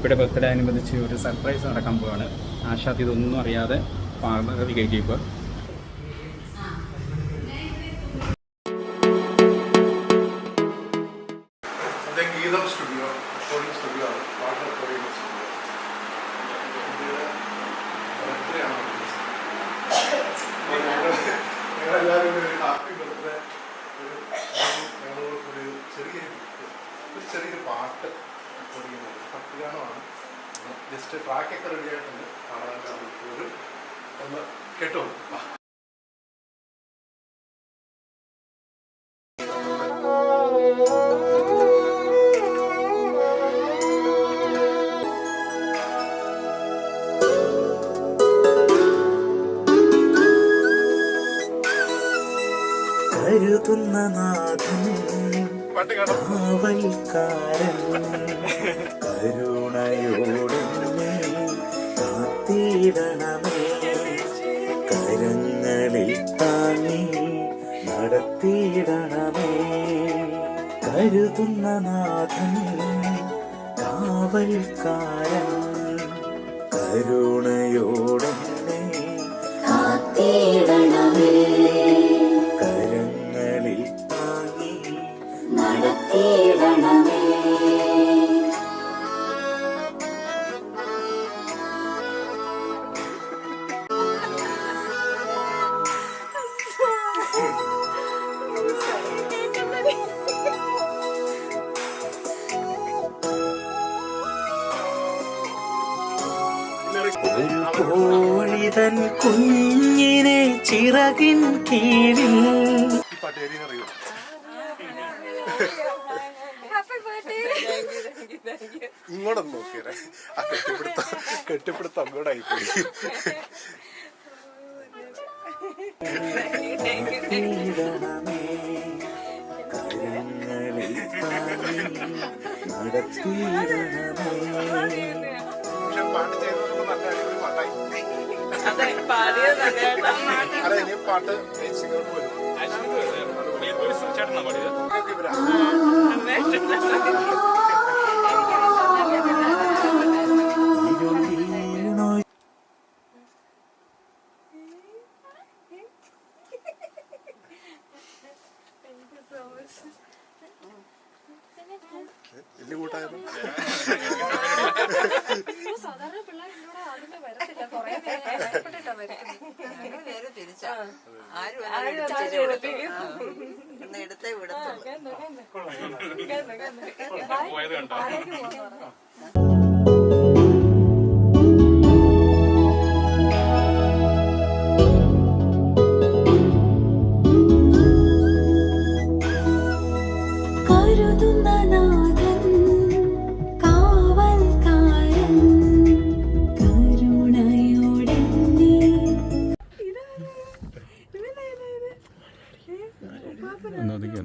ഹാപ്പിയുടെ birthday അനുബന്ധിച്ച് ഒരു surprise നടക്കാൻ പോവാണ്. ആശാത്ത് ഇതൊന്നും അറിയാതെ പാർലറിൽ കയറ്റിയപ്പോൾ ചെറിയൊരു പാട്ട് പട്ടികാണമാണ്. ജസ്റ്റ് ട്രാക്കൊക്കെ റെഡി ആയിട്ടുണ്ട്. ഒരു ഒന്ന് കേട്ടോ. കരുതുന്ന നാഥൻ കാവൽക്കാരൻ കരുണയോടെ കാത്തിടണമേ, കരങ്ങളിൽ താങ്ങി നടത്തിയിടണമേ. കരുതുന്ന നാഥൻ കാവൽക്കാരൻ കരുണയോടെ കാത്തിടണമേ, കരങ്ങളിൽ താങ്ങി നടത്തിയിടണമേ. ഒരു കോഴിതൻ കുഞ്ഞിനെ ചിറകിൻ കീഴിൽ ഇങ്ങോട്ടൊന്ന് നോക്കിയേ. ആ കെട്ടിപ്പിടുത്തം അങ്ങോട്ടായി പോയി. പാട്ട് ചെയ്തത് നല്ല അടിപൊളി പാട്ടായി. അതെ, ഇനി പാട്ട് സിംഗർ വരും. ചേട്ടനാ പാടിയത്. വലിയ കൂട്ടായിരുന്നു. സാധാരണ പിള്ളേരോട് ആദ്യമേ വരത്തില്ല, കുറെ നേരം തിരിച്ചാ എടുത്തേ വിടത്തുള്ളൂ. ഒന്നൊതുക്കി